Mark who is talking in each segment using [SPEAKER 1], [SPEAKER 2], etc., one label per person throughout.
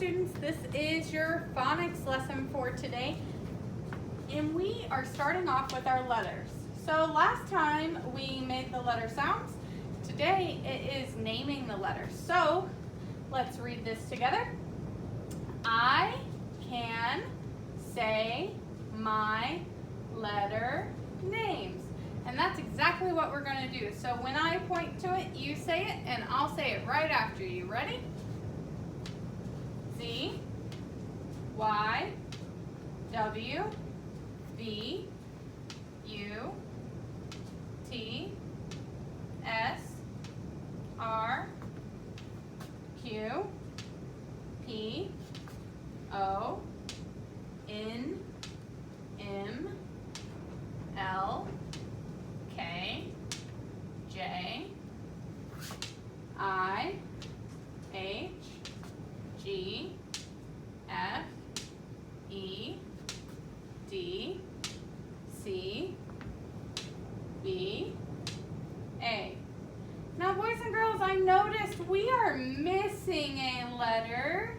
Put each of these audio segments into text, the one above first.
[SPEAKER 1] students, this is your phonics lesson for today, and we are starting off with our letters. So last time we made the letter sounds. Today it is naming the letters. So let's read this together. I can say my letter names. And that's exactly what we're going to do. So when I point to it, you say it, and I'll say it right after you. Ready? Z, Y, W, V, U, T, S, R, Q, P, O, N, M, L, K, J, I, H, G, F, E, D, C, B, A. Now, boys and girls, I noticed we are missing a letter.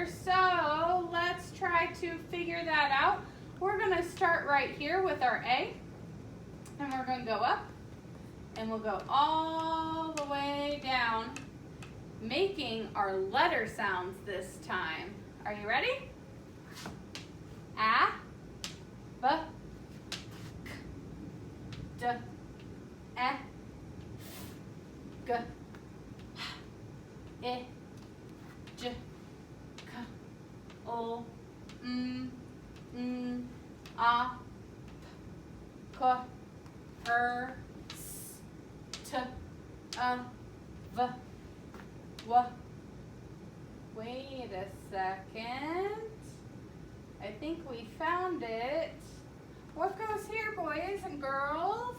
[SPEAKER 1] So let's try to figure that out. We're going to start right here with our A, and we're going to go up, and we'll go all the way down, making our letter sounds this time. Are you ready? A, B, K, D, E, G, H, I, J, K, O, M, N, A, P, K, R, S, T, A, V, W. Wait a second. I think we found it. What goes here, boys and girls?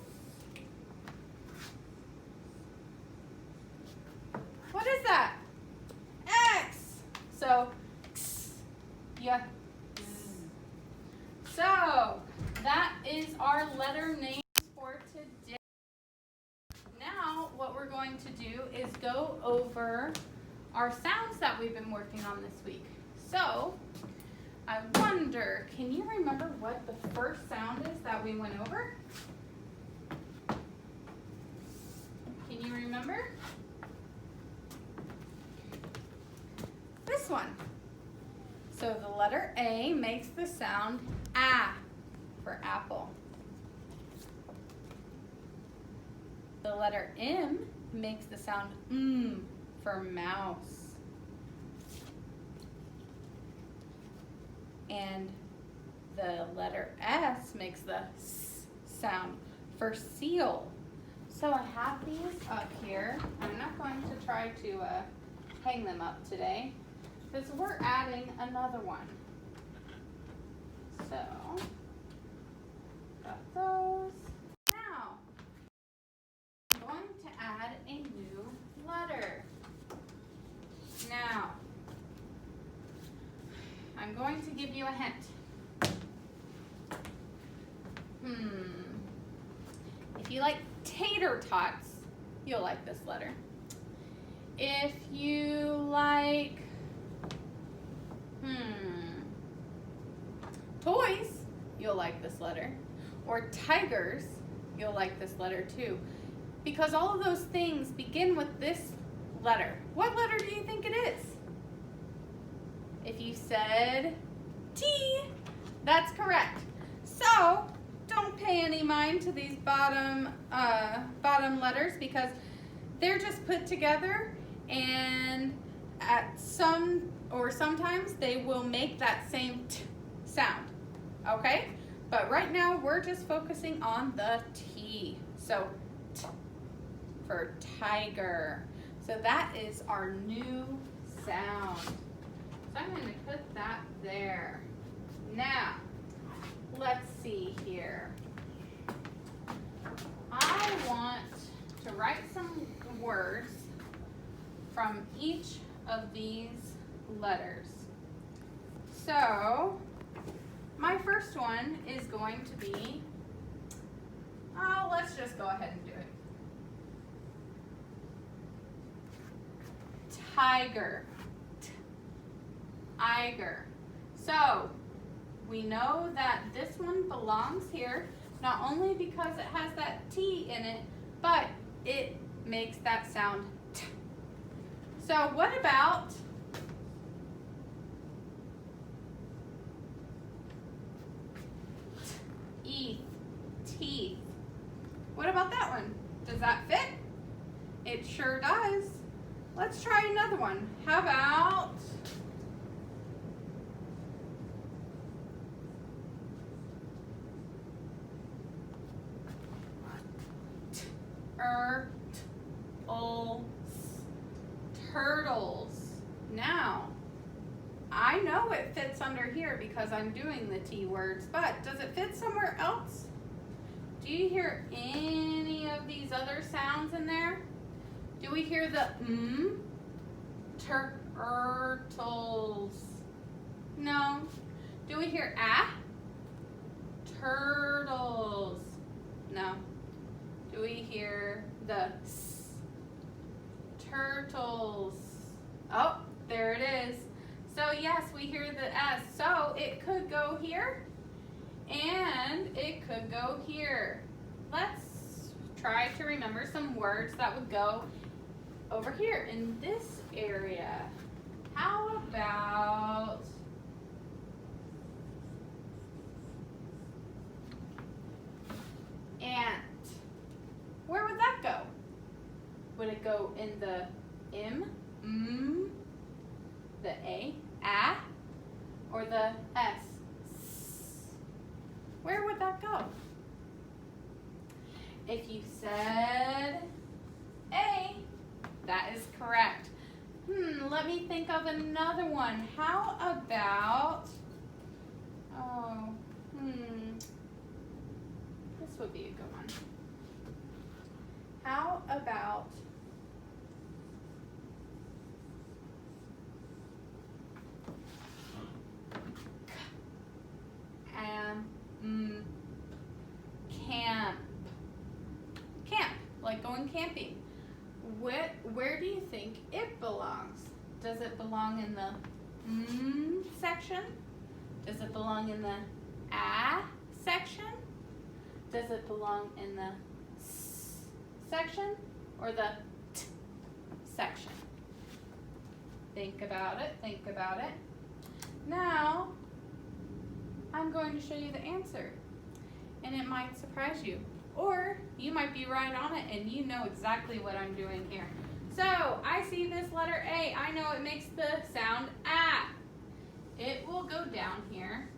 [SPEAKER 1] What is that? X. So, X, Y, Z. So, that is our letter names for today. Now, what we're going to do is go over our sounds that we've been working on this week. So, I wonder, can you remember what the first sound is that we went over? Can you remember? This one. So the letter A makes the sound A for apple. The letter M makes the sound M for mouse. And the letter S makes the S sound for seal. So I have these up here. I'm not going to try to hang them up today because we're adding another one. So, got those. Now, I'm going to add a new letter. Now, I'm going to give you a hint. If you like tater tots, you'll like this letter. If you like toys, you'll like this letter. Or tigers, you'll like this letter too. Because all of those things begin with this letter. What letter do you think it is? If you said T, that's correct. So don't pay any mind to these bottom letters because they're just put together, and sometimes they will make that same T sound. Okay? But right now we're just focusing on the T. So T for tiger. So that is our new sound. So I'm going to put that there. Now, let's see here. I want to write some words from each of these letters. So, my first one is going to be, let's just go ahead and do it. Tiger. Iger. So we know that this one belongs here, not only because it has that T in it, but it makes that sound T. So what about teeth? What about that one? Does that fit? It sure does. Let's try another one. How about turtles. Now, I know it fits under here because I'm doing the T words, but does it fit somewhere else? Do you hear any of these other sounds in there? Do we hear the turtles? No. Do we hear turtles? No. Do we hear the turtles? Oh, there it is. So yes, we hear the S. So it could go here and it could go here. Let's try to remember some words that would go over here in this area. How about ant? Where would that go? Would it go in the M, the A, or the S? Where would that go? If you said A, that is correct. Let me think of another one. How about, this would be a good one. How about camp? Camp, like going camping. Where do you think it belongs? Does it belong in the section? Does it belong in the section? Does it belong in the section or the T section? Think about it, think about it. Now, I'm going to show you the answer, and it might surprise you. Or you might be right on it and you know exactly what I'm doing here. So, I see this letter A. I know it makes the sound A. It will go down here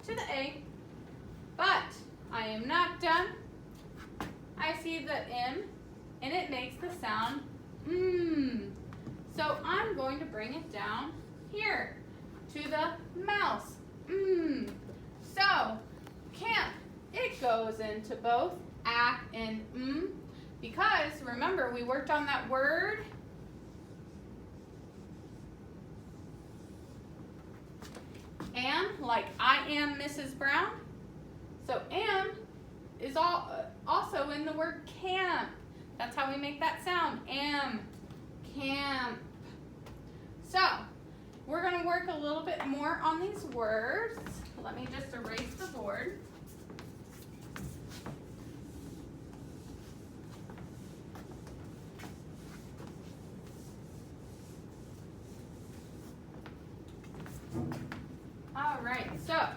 [SPEAKER 1] to the A, but I am not done. I see the M, and it makes the sound So I'm going to bring it down here to the mouse. So, camp, it goes into both A and because remember we worked on that word am, like I am Mrs. Brown. So am is also in the word camp. That's how we make that sound. Am, camp. So we're going to work a little bit more on these words. Let me just erase the board. All right, so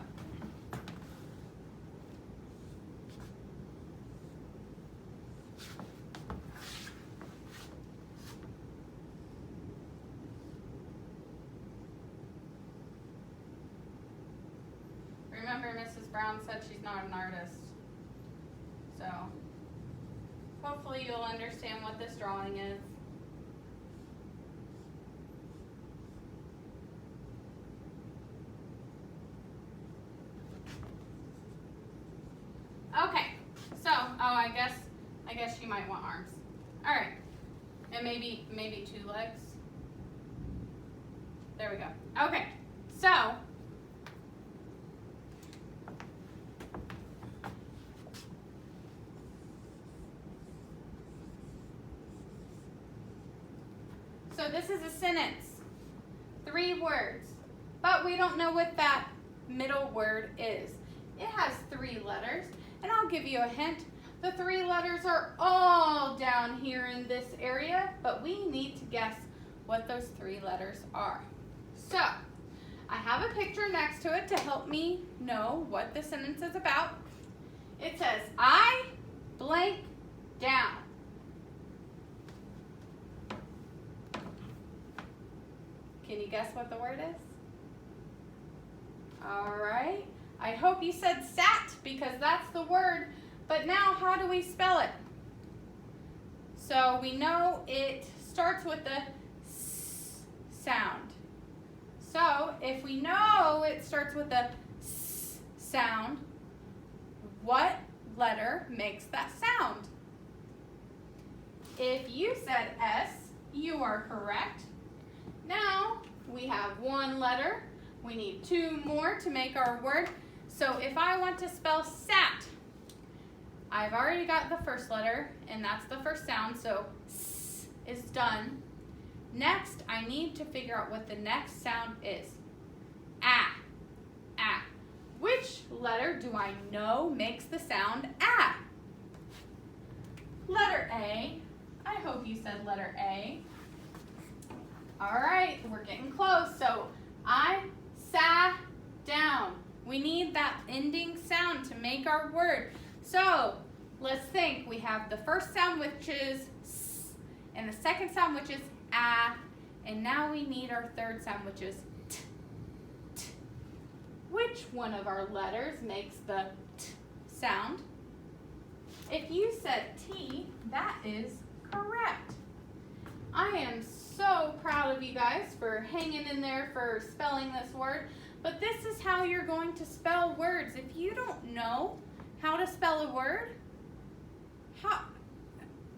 [SPEAKER 1] remember Mrs. Brown said she's not an artist. So hopefully you'll understand what this drawing is. Okay, so I guess you might want arms. All right, and maybe 2 legs. There we go. Okay, so this is a sentence. 3 words. but we don't know what that middle word is. It has 3 letters, and I'll give you a hint. The 3 letters are all down here in this area, but we need to guess what those 3 letters are. So, I have a picture next to it to help me know what the sentence is about. It says, I blank down. Can you guess what the word is? All right. I hope you said sat because that's the word. But now how do we spell it? So we know it starts with the S sound. So if we know it starts with the S sound, what letter makes that sound? If you said S, you are correct. Now we have 1 letter. We need 2 more to make our word. So if I want to spell sat, I've already got the first letter, and that's the first sound, so S is done. Next, I need to figure out what the next sound is. Ah, ah. Which letter do I know makes the sound ah? Letter A. I hope you said letter A. All right, we're getting close. So I sat down. We need that ending sound to make our word. So let's think. We have the first sound, which is S, and the second sound, which is ah, and now we need our third sound, which is T, T. Which one of our letters makes the T sound? If you said T, that is correct. I am so proud of you guys for hanging in there for spelling this word, but this is how you're going to spell words. If you don't know how to spell a word,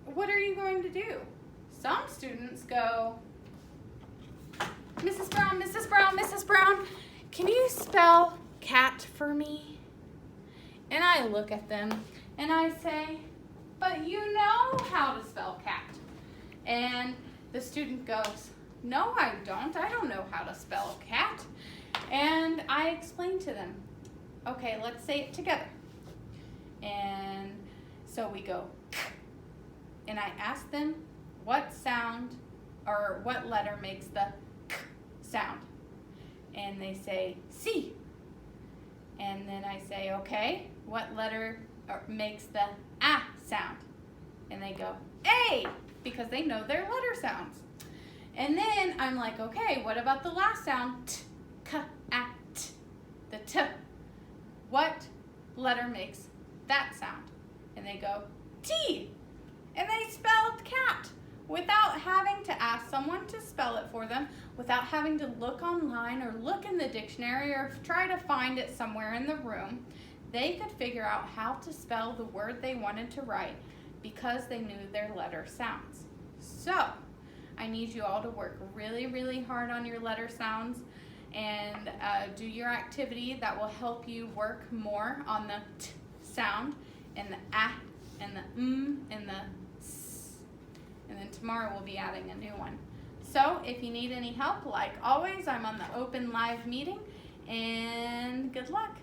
[SPEAKER 1] what are you going to do? Some students go, Mrs. Brown, Mrs. Brown, Mrs. Brown, can you spell cat for me? And I look at them and I say, but you know how to spell cat. And the student goes, no, I don't. I don't know how to spell cat. And I explain to them, okay, let's say it together. And so we go, and I ask them what sound or what letter makes the k sound. And they say C. And then I say, okay, what letter makes the ah sound? And they go, A, because they know their letter sounds. And then I'm like, okay, what about the last sound? T, k, a, t, the T. What letter makes that sound? And they go, T. And they spelled cat without having to ask someone to spell it for them, without having to look online or look in the dictionary or try to find it somewhere in the room. They could figure out how to spell the word they wanted to write because they knew their letter sounds. So, I need you all to work really, really hard on your letter sounds and do your activity that will help you work more on the T sound and the ah and the and the s. And then tomorrow we'll be adding a new one. So if you need any help, like always, I'm on the open live meeting, and good luck.